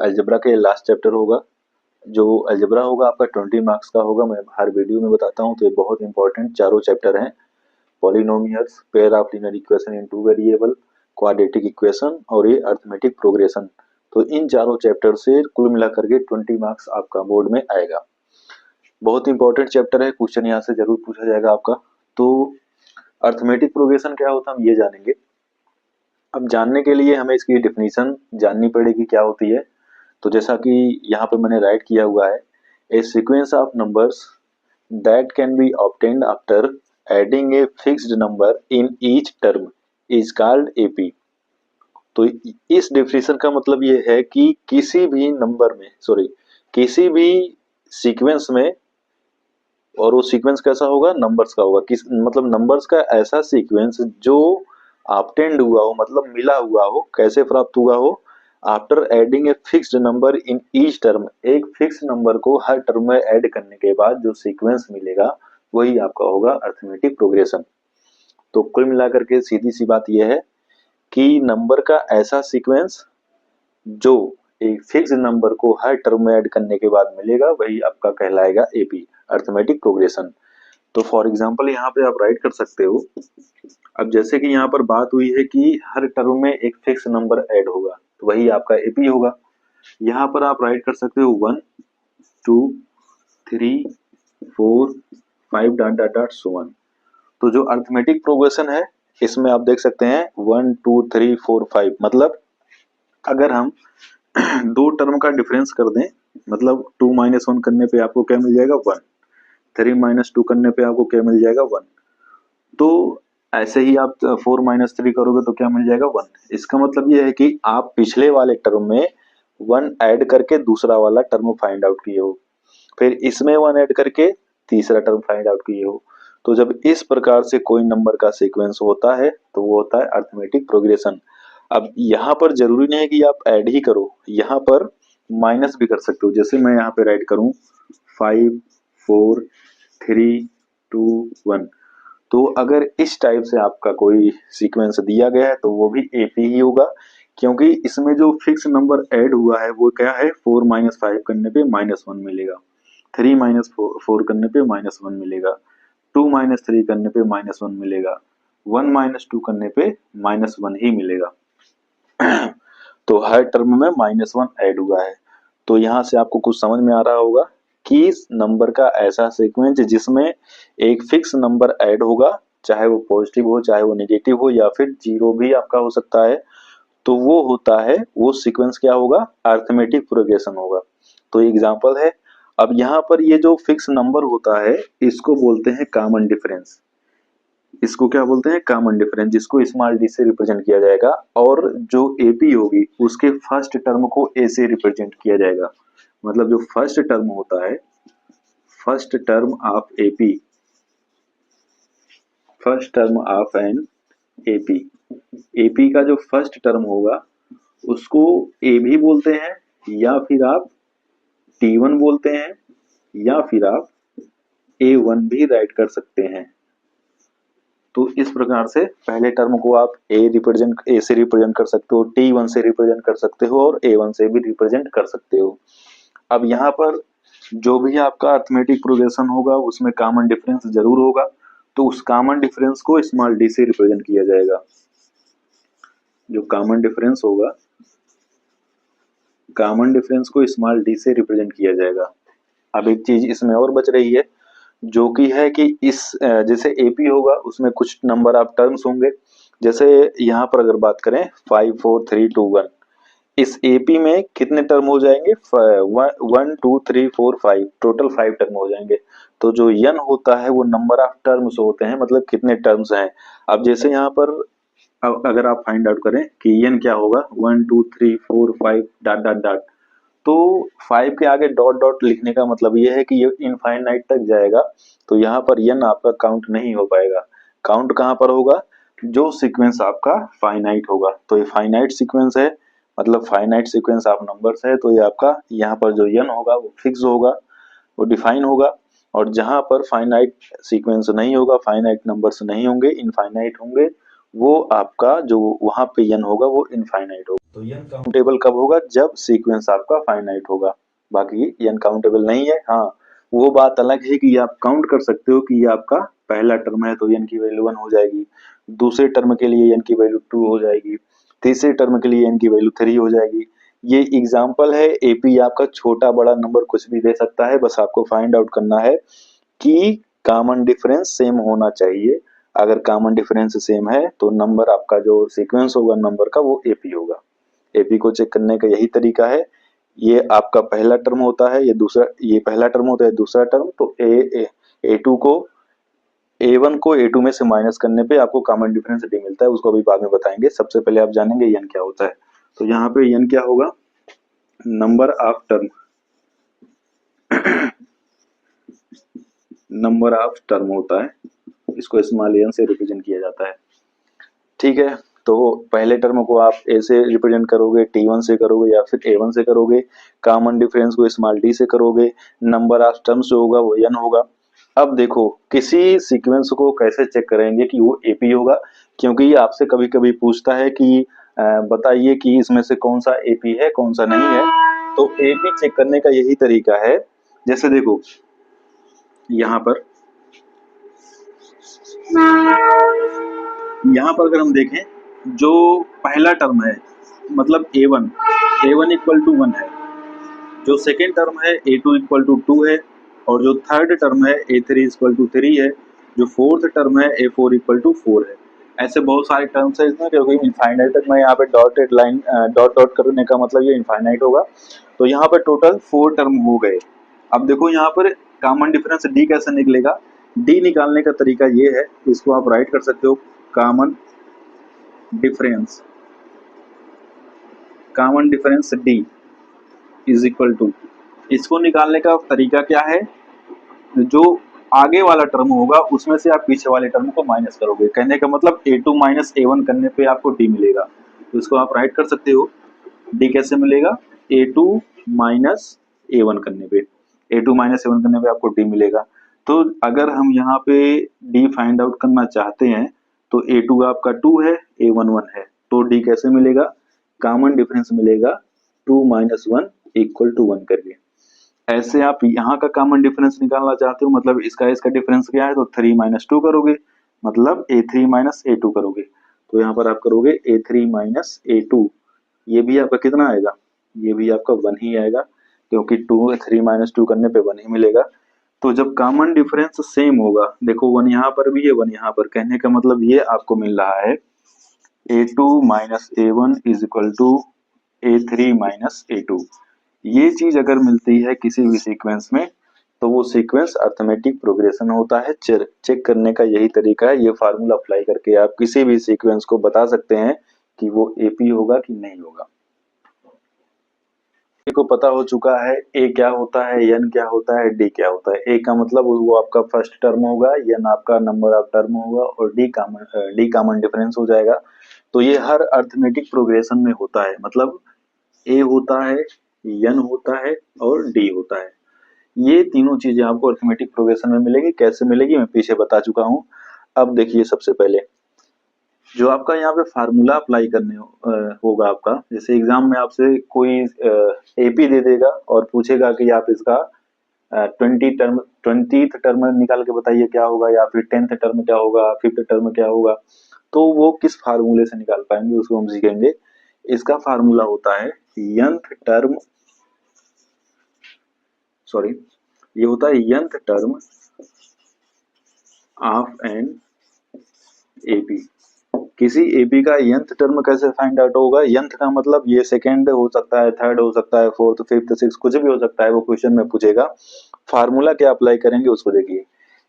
Algebra के last chapter होगा। जो अलजेब्रा होगा आपका 20 मार्क्स का होगा, मैं हर वीडियो में बताता हूँ। तो ये बहुत इंपॉर्टेंट चारों चैप्टर हैं, polynomials, pair of linear equation in two variable, quadratic equation और ये अरिथमेटिक प्रोग्रेशन। तो इन चारों चैप्टर से कुल मिलाकर के 20 मार्क्स आपका बोर्ड में आएगा। बहुत इंपॉर्टेंट चैप्टर है, क्वेश्चन यहाँ से जरूर पूछा जाएगा आपका। तो अरिथमेटिक प्रोग्रेशन क्या होता है हम ये जानेंगे। अब जानने के लिए हमें इसकी डेफिनेशन जाननी पड़ेगी क्या होती है। तो जैसा कि यहाँ पे मैंने राइट किया हुआ है, a sequence of numbers that can be obtained after adding a fixed number in each term is called AP. तो इस डेफिनेशन का मतलब ये है कि किसी भी नंबर में किसी भी सीक्वेंस में, और वो सीक्वेंस कैसा होगा, नंबर्स का होगा। किस मतलब नंबर्स का ऐसा सीक्वेंस जो ऑब्टेन्ड हुआ हो, मतलब मिला हुआ हो, कैसे प्राप्त हुआ हो, after adding a fixed number in each term, एक फिक्स नंबर को हर टर्म में ऐड करने के बाद जो सीक्वेंस मिलेगा वही आपका होगा अरिथमेटिक प्रोग्रेशन। तो कुल मिलाकर के सीधी सी बात यह है कि नंबर का ऐसा सीक्वेंस जो एक फिक्स नंबर को हर टर्म में ऐड करने के बाद मिलेगा वही आपका कहलाएगा एपी, अरिथमेटिक प्रोग्रेशन। तो फॉर एग्जांपल यहाँ पे आप राइट कर सकते हो। अब जैसे कि यहाँ पर बात हुई है कि हर टर्म में एक फिक्स नंबर ऐड होगा, तो वही आपका एपी होगा। यहाँ पर आप राइट कर सकते हो 1 2 3 4 5 dot dot dot so on. तो जो अरिथमेटिक प्रोग्रेशन है इसमें आप देख सकते हैं 1 2 3 4 5, मतलब अगर हम दो टर्म का डिफरेंस कर दें, मतलब 2 माइनस 1 करने पे आपको क्या मिल जाएगा 1, 3 माइनस 2 करने पे आपको क्या मिल जाएगा 1। तो ऐसे ही आप 4 माइनस 3 करोगे तो क्या मिल जाएगा 1। इसका मतलब ये है कि आप पिछले वाले टर्म में 1 ऐड करके दूसरा वाला टर्म फाइंड आउट किए हो, फिर इसमें 1 ऐड करके तीसरा टर्म फाइंड आउट किए हो। तो जब इस प्रकार से कोई नंबर का सीक्वेंस होता है तो वो होता है अरिथमेटिक प्रोग्रेशन। अब यहाँ पर जरूरी नहीं है कि आप ऐड ही करो, यहाँ पर माइनस भी कर सकते हो। जैसे मैं यहाँ पे राइट करूं 5 4 3 2 1, तो अगर इस टाइप से आपका कोई सीक्वेंस दिया गया है तो वो भी एपी ही होगा, क्योंकि इसमें जो फिक्स नंबर ऐड हुआ है वो क्या है, 4 माइनस 5 करने पे -1 मिलेगा, 3 माइनस 4 करने पे -1 मिलेगा, 2 माइनस 3 करने पे -1 मिलेगा, 1 माइनस 2 करने पे -1 ही मिलेगा। तो हर टर्म में -1 ऐड हुआ है। तो यहाँ से आपको कुछ समझ में आ रहा होगा कि इस नंबर का ऐसा सीक्वेंस जिसमें एक फिक्स नंबर ऐड होगा, चाहे वो पॉजिटिव हो चाहे वो नेगेटिव हो या फिर जीरो भी आपका हो सकता है, तो वो होता है, वो सीक्वेंस क्या होगा, अरिथमेटिक प्रोग्रेशन होगा। तो एग्जांपल है, अब यहाँ पर ये जो फिक्स नंबर होता है इसको बोलते हैं कॉमन डिफरेंस। इसको क्या बोलते हैं, कॉमन डिफरेंस, जिसको स्मॉल डी से रिप्रेजेंट किया जाएगा। और जो एपी होगी उसके फर्स्ट टर्म को ए से रिप्रेजेंट किया जाएगा। मतलब जो फर्स्ट टर्म होता है, first term of AP, first term of an AP, AP का जो फर्स्ट टर्म होगा उसको ए भी बोलते हैं, या फिर आप T1 बोलते हैं, या फिर आप A1 भी राइट कर सकते हैं। तो इस प्रकार से पहले टर्म को आप ए से रिप्रेजेंट कर सकते हो, T1 से रिप्रेजेंट कर सकते हो और A1 से भी रिप्रेजेंट कर सकते हो। अब यहाँ पर जो भी आपका अरिथमेटिक प्रोग्रेशन होगा उसमें कॉमन डिफरेंस जरूर होगा, तो उस कॉमन डिफरेंस को स्मॉल डी से रिप्रेजेंट किया जाएगा। जो कॉमन डिफरेंस होगा, कॉमन डिफरेंस को स्मॉल डी से रिप्रेजेंट किया जाएगा। अब एक चीज इसमें और बच रही है, जो कि है कि इस जैसे एपी होगा उसमें कुछ नंबर ऑफ टर्म्स होंगे। जैसे यहाँ पर अगर बात करें 5 4 3 2 1, इस एपी में कितने टर्म हो जाएंगे, 1 2 3 4 5, टोटल 5 टर्म हो जाएंगे। तो जो यन होता है वो नंबर ऑफ टर्म्स होते हैं, मतलब कितने टर्म्स हैं। अब जैसे यहाँ पर अब अगर आप फाइंड आउट करें कि यन क्या होगा, 1 2 3 4 5 डॉट डॉट डॉट, तो 5 के आगे डॉट डॉट लिखने का मतलब ये है कि ये इनफाइनाइट तक जाएगा। तो यहाँ पर यन आपका काउंट नहीं हो पाएगा। काउंट कहाँ पर होगा, जो सीक्वेंस आपका फाइनाइट होगा। तो ये फाइनाइट सीक्वेंस है, मतलब फाइनाइट सीक्वेंस ऑफ नंबर्स है, तो ये आपका यहाँ पर जो यन होगा वो फिक्स होगा, वो डिफाइन होगा। और जहां पर फाइनाइट सीक्वेंस नहीं होगा, फाइनाइट नंबर्स नहीं होंगे, इनफाइनाइट होंगे, वो आपका जो वहां पे n होगा वो इनफाइनाइट होगा। तो n काउंटेबल कब होगा? जब सीक्वेंस आपका फाइनाइट होगा। बाकी n काउंटेबल नहीं है। हाँ, वो बात अलग है कि आप काउंट कर सकते हो कि ये आपका पहला टर्म है तो n की वैल्यू 1 हो जाएगी, दूसरे टर्म के लिए n की वैल्यू 2 हो जाएगी, तीसरे टर्म के लिए n की वैल्यू 3 हो जाएगी। ये एग्जाम्पल है। एपी आपका छोटा बड़ा नंबर कुछ भी दे सकता है, बस आपको फाइंड आउट करना है कि कॉमन डिफरेंस सेम होना चाहिए। अगर कॉमन डिफरेंस सेम है तो नंबर आपका जो सीक्वेंस होगा नंबर का वो एपी होगा। एपी को चेक करने का यही तरीका है। ये आपका पहला टर्म होता है, ये दूसरा, ये पहला टर्म होता है, दूसरा टर्म, तो ए टू को ए वन को ए टू में से माइनस करने पे आपको कॉमन डिफरेंस डी मिलता है। उसको अभी बाद में बताएंगे, सबसे पहले आप जानेंगे एन क्या होता है। तो यहाँ पे एन क्या होगा? Number of term, number of term होता है, इसको स्मॉल एन से रिप्रेजेंट किया जाता है। ठीक है, तो पहले टर्म को आप ए से रिप्रेजेंट करोगे, टी वन से करोगे या फिर ए वन से करोगे, कॉमन डिफरेंस को स्मॉल डी से करोगे, नंबर ऑफ टर्म्स जो होगा वो एन होगा। अब देखो किसी सीक्वेंस को कैसे चेक करेंगे कि वो एपी होगा, क्योंकि ये आपसे कभी कभी पूछता है कि बताइए कि इसमें से कौन सा एपी है कौन सा नहीं है। तो एपी चेक करने का यही तरीका है। जैसे देखो यहाँ पर अगर हम देखें जो पहला टर्म है मतलब ए वन इक्वल टू 1 है, जो सेकेंड टर्म है ए टू इक्वल टू 2 है, और जो थर्ड टर्म है ए थ्री इक्वल टू 3 है, जो फोर्थ टर्म है ए फोर इक्वल टू 4 है। ऐसे बहुत सारे टर्म्स है इसमें, क्योंकि इनफाइनाइट तक मैं यहाँ पे डॉटेड लाइन डॉट डॉट करने का मतलब ये इनफाइनाइट होगा। तो यहाँ पर टोटल 4 टर्म हो गए। अब देखो यहाँ पर कॉमन डिफरेंस डी कैसे निकलेगा? डी निकालने का तरीका ये है, इसको आप राइट कर सकते हो common difference, common difference d is equal to, इसको निकालने का तरीका क्या है? जो आगे वाला टर्म होगा उसमें से आप पीछे वाले टर्म को माइनस करोगे। कहने का मतलब ए टू माइनस ए वन करने पे आपको डी मिलेगा। तो इसको आप राइट कर सकते हो। डी कैसे मिलेगा? ए टू माइनस ए वन करने पे, ए टू माइनस ए वन करने पे आपको डी मिलेगा। तो अगर हम यहाँ पे डी फाइंड आउट करना चाहते हैं तो ए टू आपका 2 है, ए वन 1 है, तो डी कैसे मिलेगा? कॉमन डिफरेंस मिलेगा 2 माइनस 1 इक्वल टू 1 करके। ऐसे आप यहाँ का कॉमन डिफरेंस निकालना चाहते हो, मतलब इसका इसका डिफरेंस क्या है, तो 3 माइनस 2 करोगे, मतलब ए थ्री माइनस ए टू करोगे। तो यहाँ पर आप करोगे ए थ्री माइनस ए टू, ये भी आपका कितना आएगा? ये भी आपका 1 ही आएगा, क्योंकि 2 3 माइनस 2 करने पे 1 ही मिलेगा। तो जब कॉमन डिफरेंस सेम होगा, देखो 1 यहाँ पर भी है 1 यहाँ पर, कहने का मतलब ये आपको मिल रहा है a two minus a one is equal to a three minus a two. ये चीज अगर मिलती है किसी भी सीक्वेंस में तो वो सीक्वेंस अर्थमेटिक प्रोग्रेशन होता है। चेक करने का यही तरीका है। ये फार्मूला अप्लाई करके आप किसी भी सीक्वेंस को बता सकते हैं कि वो एपी होगा कि नहीं होगा। को पता हो चुका है ए क्या होता है, एन क्या होता है, डी क्या होता है। ए का मतलब वो आपका फर्स्ट टर्म होगा, एन आपका नंबर ऑफ टर्म होगा, और डी कॉमन डिफरेंस हो जाएगा। तो ये हर अर्थमेटिक प्रोग्रेशन में होता है, मतलब ए होता है, एन होता है और डी होता है। ये तीनों चीजें आपको अर्थमेटिक प्रोग्रेशन में मिलेगी। कैसे मिलेगी मैं पीछे बता चुका हूँ। अब देखिए सबसे पहले जो आपका यहाँ पे फार्मूला अप्लाई करने होगा आपका, जैसे एग्जाम में आपसे कोई एपी दे देगा और पूछेगा कि आप इसका 20th टर्म निकाल के बताइए क्या होगा, या फिर 10th टर्म क्या होगा, 5th टर्म क्या होगा। तो वो किस फार्मूले से निकाल पाएंगे उसको हम सीखेंगे। इसका फार्मूला होता है nth टर्म, सॉरी, ये होता है nth term of an AP. किसी एपी का nth टर्म कैसे फाइंड आउट होगा? nth का मतलब ये सेकेंड हो सकता है, थर्ड हो सकता है, फोर्थ फिफ्थ सिक्स कुछ भी हो सकता है, वो क्वेश्चन में पूछेगा। फार्मूला क्या अप्लाई करेंगे उसको देखिए।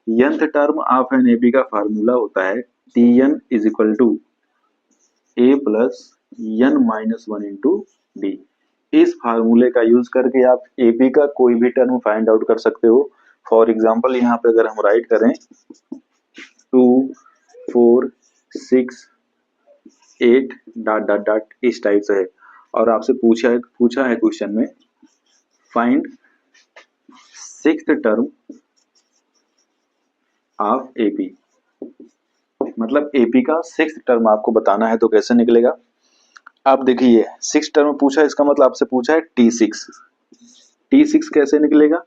nth term of an AP का फार्मूला होता है T n is equal to a plus n minus one into d. इस फार्मूले का यूज करके आप एपी का कोई भी टर्म फाइंड आउट कर सकते हो। फॉर एग्जाम्पल यहाँ पे अगर हम राइट करें 2 4 6 8 डॉट डॉट डॉट इस टाइप से है, और आपसे पूछा है क्वेश्चन में find sixth term of AP. मतलब एपी का सिक्स टर्म आपको बताना है तो कैसे निकलेगा। आप देखिए सिक्स टर्म पूछा, इसका मतलब आपसे पूछा है T6। T6 कैसे निकलेगा,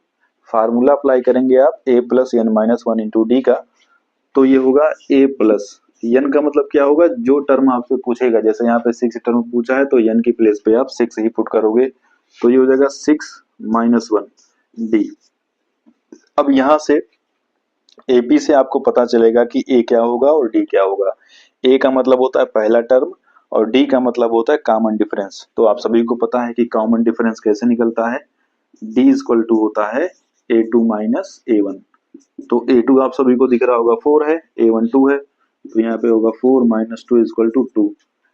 फार्मूला अप्लाई करेंगे आप a plus n minus one into d का, तो ये होगा a प्लस एन का मतलब क्या होगा, जो टर्म आपसे पूछेगा, जैसे यहाँ पे सिक्स टर्म पूछा है तो एन की प्लेस पे आप सिक्स ही पुट करोगे, तो ये हो जाएगा सिक्स माइनस वन डी। अब यहाँ से एपी से आपको पता चलेगा कि ए क्या होगा और डी क्या होगा। ए का मतलब होता है पहला टर्म और डी का मतलब होता है कॉमन डिफरेंस। तो आप सभी को पता है कि कॉमन डिफरेंस कैसे निकलता है, डी इक्वल टू होता है a two minus a one. तो ए टू आप सभी को दिख रहा होगा फोर है, ए वन टू है, तो यहाँ पे होगा four minus two equal to two.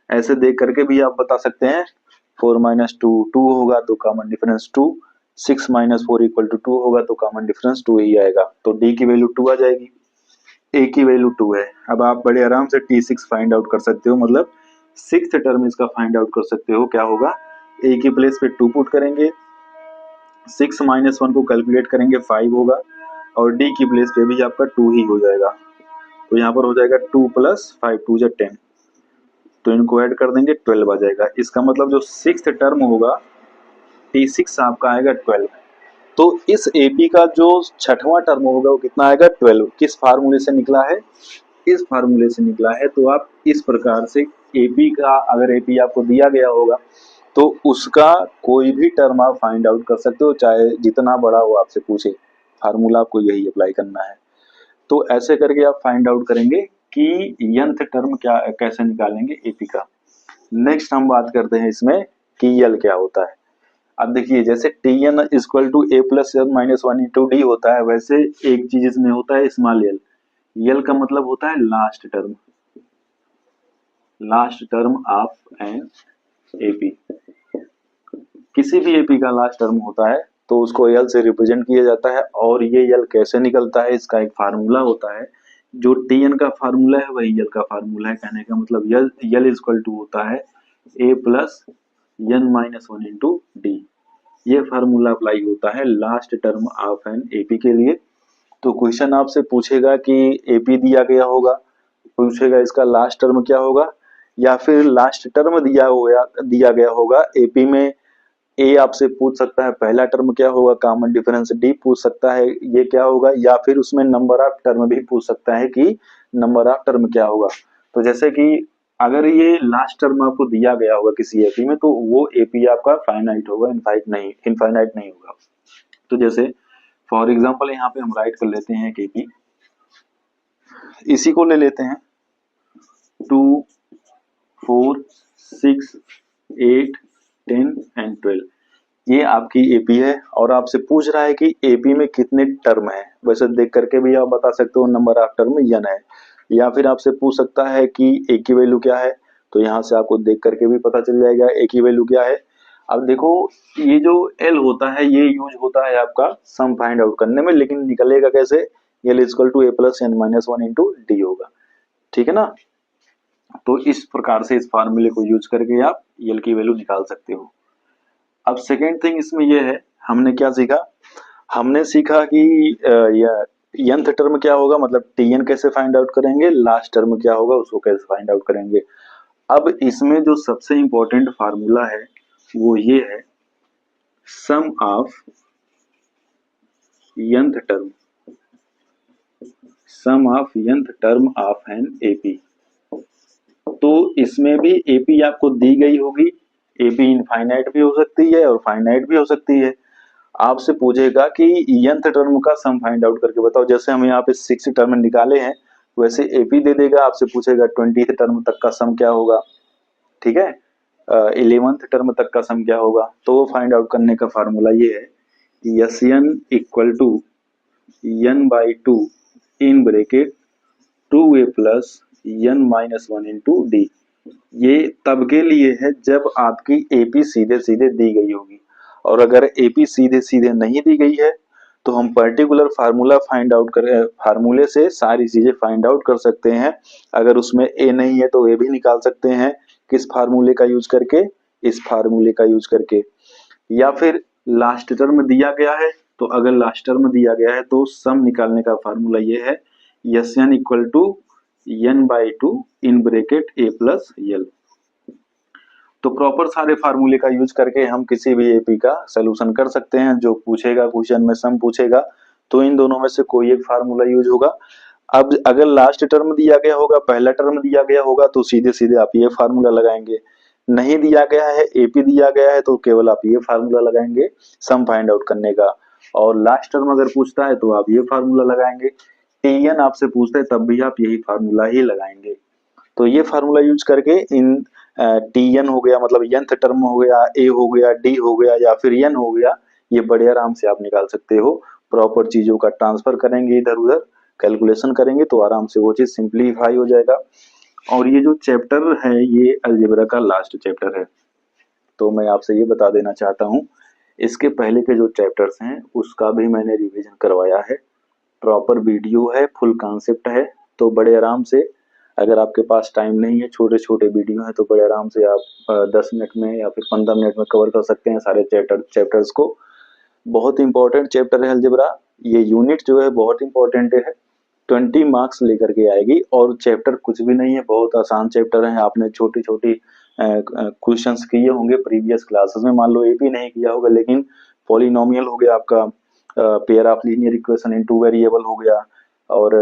ऐसे देख करके भी आप बता सकते हैं, फोर माइनस टू टू होगा तो common difference two, six minus four equal to two होगा तो कॉमन डिफरेंस टू ही आएगा, तो डी की वैल्यू टू आ जाएगी, ए की वैल्यू टू है। अब आप बड़े आराम से T6 फाइंड आउट कर सकते हो, मतलब सिक्स टर्म इसका फाइंड आउट कर सकते हो। क्या होगा, ए की प्लेस पे टू पुट करेंगे, सिक्स माइनस वन को कैलकुलेट करेंगे फाइव होगा, और डी की प्लेस पे भी आपका टू ही हो जाएगा, तो यहाँ पर हो जाएगा टू प्लस फाइव टू जा टेन, तो इनको ऐड कर देंगे 12 आ जाएगा। इसका मतलब जो सिक्स टर्म होगा T6 आपका आएगा 12। तो इस एपी का जो छठवां टर्म होगा वो कितना आएगा 12। किस फार्मूले से निकला है, इस फार्मूले से निकला है। तो आप इस प्रकार से एपी का, अगर एपी आपको दिया गया होगा तो उसका कोई भी टर्म आप फाइंड आउट कर सकते हो, चाहे जितना बड़ा वो आपसे पूछे, फार्मूला आपको यही अप्लाई करना है। तो ऐसे करके आप फाइंड आउट करेंगे कि यंथ टर्म क्या कैसे निकालेंगे एपी का। नेक्स्ट हम बात करते हैं इसमें कि यल क्या होता है। अब देखिए जैसे T n equal to a plus n minus one into d होता है, वैसे एक चीज इसमें होता है स्मॉल यल। यल का मतलब होता है last term, last term of an AP. किसी भी एपी का लास्ट टर्म होता है तो उसको यल से रिप्रेजेंट किया जाता है, और ये यल कैसे निकलता है, इसका एक फार्मूला होता है। जो टी एन का फार्मूला है वही यल का फार्मूला है। कहने का मतलब यल यल इक्वल टू होता है a plus n minus one into d. ये फार्मूला अप्लाई होता है last term of an AP के लिए। तो क्वेश्चन आपसे पूछेगा कि एपी दिया गया होगा, पूछेगा इसका लास्ट टर्म क्या होगा, या फिर लास्ट टर्म दिया गया होगा एपी में। ए आपसे पूछ सकता है पहला टर्म क्या होगा, कॉमन डिफरेंस डी पूछ सकता है ये क्या होगा, या फिर उसमें नंबर ऑफ टर्म भी पूछ सकता है कि नंबर ऑफ टर्म क्या होगा। तो जैसे कि अगर ये लास्ट टर्म आपको दिया गया होगा किसी एपी में, तो वो एपी आपका फाइनाइट होगा, इनफाइनाइट नहीं होगा। तो जैसे फॉर एग्जांपल यहाँ पे हम राइट कर लेते हैं कि एपी, इसी को ले लेते हैं, two four six eight ten and 12, ये आपकी एपी है। और आपसे पूछ रहा है कि एपी में कितने टर्म है, वैसे देख करके भी आप बता सकते हो नंबर ऑफ टर्म यन है, या फिर आपसे पूछ सकता है कि ए की वैल्यू क्या है, तो यहाँ से आपको देख करके भी पता चल जाएगा ए की वैल्यू क्या है। अब देखो ये जो एल होता है ये यूज होता है आपका सम फाइंड आउट करने में, लेकिन निकलेगा कैसे, l equal to a plus n minus one into d होगा, ठीक है ना। तो इस प्रकार से इस फार्मूले को यूज करके आप एल की वैल्यू निकाल सकते हो। अब सेकेंड थिंग इसमें यह है, हमने क्या सीखा, हमने सीखा कि यंथ टर्म क्या होगा, मतलब टीएन कैसे फाइंड आउट करेंगे, लास्ट टर्म क्या होगा उसको कैसे फाइंड आउट करेंगे। अब इसमें जो सबसे इंपॉर्टेंट फार्मूला है वो ये है, sum of nth term, sum of nth term of an AP. तो इसमें भी एपी आपको दी गई होगी, एपी इनफाइनाइट भी हो सकती है और फाइनाइट भी हो सकती है। आपसे पूछेगा कि यंथ टर्म का सम फाइंड आउट करके बताओ, जैसे हम यहाँ पे सिक्स टर्म निकाले हैं वैसे एपी दे देगा, आपसे पूछेगा 20th टर्म तक का सम क्या होगा, ठीक है, 11th टर्म तक का सम क्या होगा। तो वो फाइंड आउट करने का फार्मूला ये है कि S n equal to n by two in bracket two a plus n minus one into d. ये तब के लिए है जब आपकी एपी सीधे सीधे दी गई होगी, और अगर एपी सीधे सीधे नहीं दी गई है तो हम पर्टिकुलर फार्मूला फाइंड आउट कर, फार्मूले से सारी चीजें फाइंड आउट कर सकते हैं। अगर उसमें ए नहीं है तो ए भी निकाल सकते हैं, किस फार्मूले का यूज करके, इस फार्मूले का यूज करके। या फिर लास्ट टर्म दिया गया है, तो अगर लास्ट टर्म दिया गया है तो सम निकालने का फार्मूला ये है, S n equal to n/2 in bracket a plus l। तो प्रॉपर सारे फार्मूले का यूज करके हम किसी भी एपी का सोल्यूशन कर सकते हैं। जो पूछेगा क्वेश्चन में सम पूछेगा तो इन दोनों में से कोई एक फार्मूला यूज होगा। अब अगर लास्ट टर्म दिया गया होगा, पहला टर्म दिया गया होगा तो सीधे सीधे आप ये फार्मूला लगाएंगे। नहीं दिया गया है, एपी दिया गया है तो केवल आप ये फार्मूला लगाएंगे सम फाइंड आउट करने का। और लास्ट टर्म अगर पूछता है तो आप ये फार्मूला लगाएंगे। टीएन आपसे पूछता है तब भी आप यही फार्मूला ही लगाएंगे। तो ये फार्मूला यूज करके इन टी एन हो गया, मतलब nth टर्म हो गया, ए हो गया, डी हो गया या फिर एन हो गया, ये बड़े आराम से आप निकाल सकते हो। प्रॉपर चीजों का ट्रांसफर करेंगे, इधर उधर कैलकुलेशन करेंगे तो आराम से वो चीज सिंप्लीफाई हो जाएगा। और ये जो चैप्टर है ये अलजेब्रा का लास्ट चैप्टर है। तो मैं आपसे ये बता देना चाहता हूँ, इसके पहले के जो चैप्टर्स हैं उसका भी मैंने रिवीजन करवाया है। प्रॉपर वीडियो है, फुल कॉन्सेप्ट है। तो बड़े आराम से, अगर आपके पास टाइम नहीं है, छोटे छोटे वीडियो हैं, तो बड़े आराम से आप 10 मिनट में या फिर 15 मिनट में कवर कर सकते हैं सारे चैप्टर्स को। बहुत इंपॉर्टेंट चैप्टर है अलजेब्रा। ये यूनिट जो है बहुत इंपॉर्टेंट है, 20 मार्क्स लेकर के आएगी। और चैप्टर कुछ भी नहीं है, बहुत आसान चैप्टर है। आपने छोटी छोटी क्वेश्चंस किए होंगे प्रीवियस क्लासेस में, मान लो एपी नहीं किया होगा, लेकिन पॉलिनोमियल हो गया आपका, pair of linear equation in two variable हो गया, और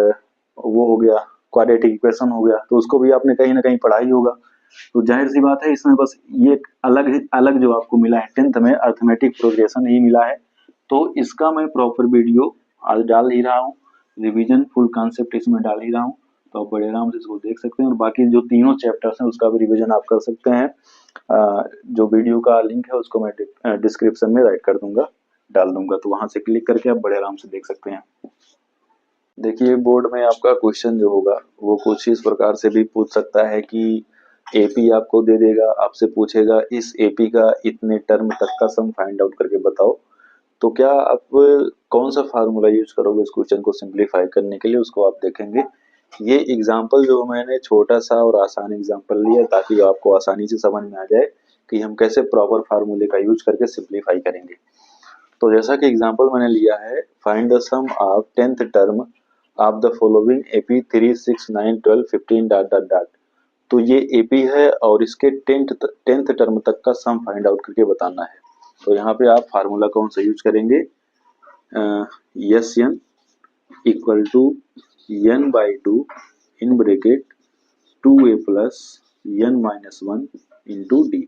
वो हो गया क्वाड्रेटिक इक्वेशन हो गया, तो उसको भी आपने कहीं ना कहीं पढ़ा ही होगा। तो जाहिर सी बात है इसमें बस ये अलग जो आपको मिला है 10th में अर्थमेटिक प्रोग्रेशन ही मिला है। तो इसका मैं प्रॉपर वीडियो आज डाल ही रहा हूँ, रिवीजन फुल कॉन्सेप्ट इसमें डाल ही रहा हूँ। तो आप बड़े आराम से इसको देख सकते हैं, और बाकी जो तीनों चैप्टर्स हैं उसका भी रिवीजन आप कर सकते हैं। जो वीडियो का लिंक है उसको मैं डिस्क्रिप्शन में राइट कर दूंगा, डाल दूंगा, तो वहां से क्लिक करके आप बड़े आराम से देख सकते हैं। देखिए बोर्ड में आपका क्वेश्चन जो होगा वो कुछ इस प्रकार से भी पूछ सकता है कि एपी आपको दे देगा, आपसे पूछेगा इस एपी का इतने टर्म तक का सम फाइंड आउट करके बताओ। तो क्या आप कौन सा फार्मूला यूज करोगे इस क्वेश्चन को सिंप्लीफाई करने के लिए, उसको आप देखेंगे। ये एग्जाम्पल जो मैंने छोटा सा और आसान एग्जाम्पल लिया ताकि आपको आसानी से समझ में आ जाए कि हम कैसे प्रॉपर फार्मूले का यूज करके सिंप्लीफाई करेंगे। तो जैसा कि एग्जाम्पल मैंने लिया है, find the sum of 10th term of the following AP 3, 6, 9, 12, 15 dot dot dot. तो ये एपी है और इसके 10th टर्म तक का सम फाइंड आउट करके बताना है। तो यहाँ पे आप फार्मूला कौन सा यूज करेंगे, S n equal to n/2 in bracket 2a plus n-1 into d.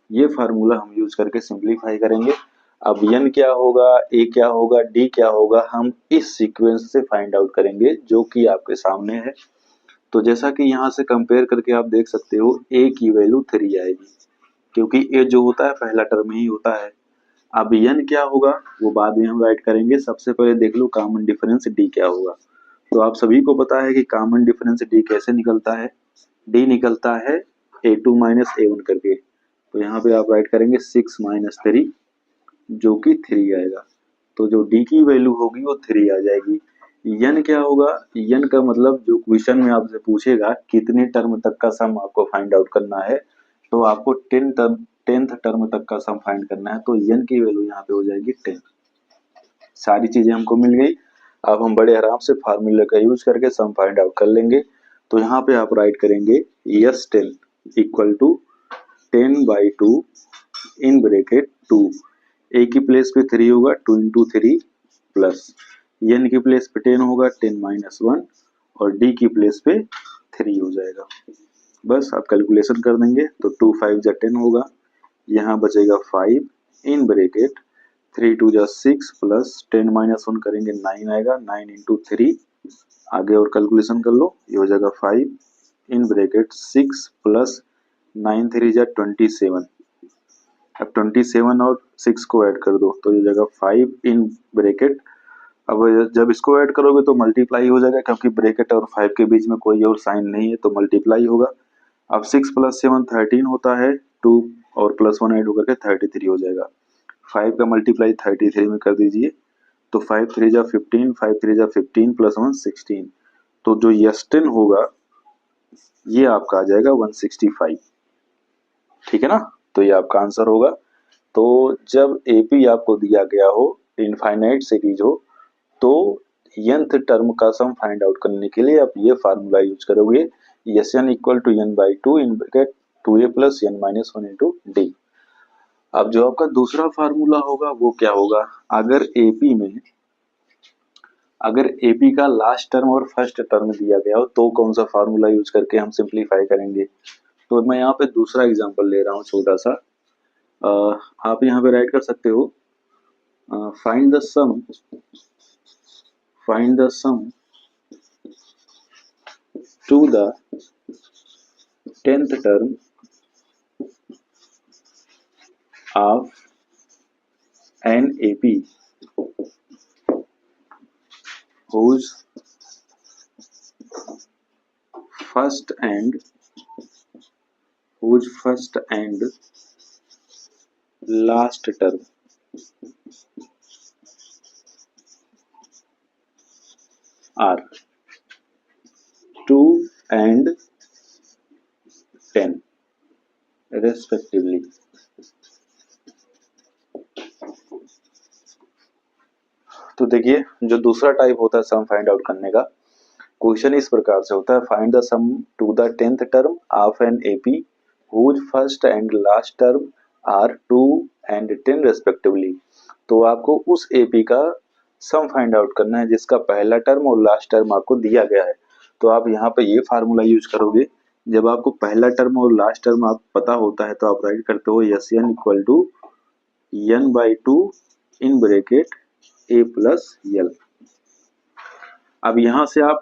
ये फार्मूला हम यूज करके सिंप्लीफाई करेंगे। अब n क्या होगा, a क्या होगा, d क्या होगा, हम इस सीक्वेंस से फाइंड आउट करेंगे जो कि आपके सामने है। तो जैसा कि यहाँ से कंपेयर करके आप देख सकते हो a की वैल्यू 3 आएगी, क्योंकि a जो होता है पहला टर्म ही होता है। अब n क्या होगा वो बाद में हम राइट करेंगे, सबसे पहले देख लो कॉमन डिफरेंस d क्या होगा। तो आप सभी को पता है कि कॉमन डिफरेंस d कैसे निकलता है, d निकलता है a2 माइनस a1 करके। तो यहाँ पे आप राइट करेंगे 6 माइनस 3 जो कि 3 आएगा। तो जो d की वैल्यू होगी वो 3 आ जाएगी। n क्या होगा, n का मतलब जो क्वेश्चन में आपसे पूछेगा कितने टर्म तक का सम आपको फाइंड आउट करना है, तो आपको 10th टर्म तक का सम फाइंड करना है। तो n की वैल्यू यहाँ पे हो जाएगी 10। सारी चीजें हमको मिल गई। अब हम बड़े आराम से फार्मूले का यूज करके सम फाइंड आउट कर लेंगे। तो यहाँ पे आप राइट करेंगे S10 equal to 10/2 in bracket 2, a की प्लेस पे 3 होगा 2 इंटू 3 प्लस n की प्लेस पे 10 होगा 10-1 और d की प्लेस पे 3 हो जाएगा। बस आप कैलकुलेशन कर देंगे तो 2 5 जा 10 होगा, यहाँ बचेगा 5 इन ब्रैकेट 3 2 जा 6 प्लस 10-1 करेंगे 9 आएगा, 9 इंटू 3 आगे और कैलकुलेशन कर लो, ये हो जाएगा 5 इन ब्रैकेट 6 प्लस 9 3 जा 27। अब 27 और 6 को ऐड कर दो तो ये जगह 5 इन ब्रैकेट। अब जब इसको ऐड करोगे तो मल्टीप्लाई हो जाएगा, क्योंकि ब्रैकेट और 5 के बीच में कोई और साइन नहीं है तो मल्टीप्लाई होगा। अब 6 प्लस 7 13 होता है, 2 और प्लस 1 ऐड होकर के 33 हो जाएगा। 5 का मल्टीप्लाई 33 में कर दीजिए तो 5 3 जा 15, 5 3 जा 15 प्लस 1 16। तो जो S10 होगा ये आपका आ जाएगा 165। ठीक है ना, तो ये आपका आंसर होगा। तो जब एपी आपको दिया गया हो, इनफाइनाइट सीरीज हो, तो nth टर्म का सम फाइंड आउट करने के लिए आप ये फार्मूला यूज करोगे, Sn equal to n by two in bracket 2a plus n minus one into d. अब जो आपका दूसरा फार्मूला होगा वो क्या होगा, अगर एपी का लास्ट टर्म और फर्स्ट टर्म दिया गया हो तो कौन सा फार्मूला यूज करके हम सिंप्लीफाई करेंगे। तो मैं यहाँ पे दूसरा एग्जांपल ले रहा हूँ छोटा सा। आप यहाँ पे राइट कर सकते हो, find the sum to the 10th term of an AP whose first and last term are 2 and 10 respectively। तो देखिए जो दूसरा टाइप होता है सम फाइंड आउट करने का, क्वेश्चन इस प्रकार से होता है, find the sum to the 10th term of an AP whose first and last term are 2 and 10 respectively. तो आपको उस एपी का सम फाइंड आउट करना है जिसका पहला टर्म और लास्ट टर्म आपको दिया गया है। तो आप यहाँ पे ये फार्मूला यूज करोगे, जब आपको पहला टर्म और लास्ट टर्म आप पता होता है तो आप राइट करते हो Sn equal to n by two in bracket a plus l। अब यहाँ से आप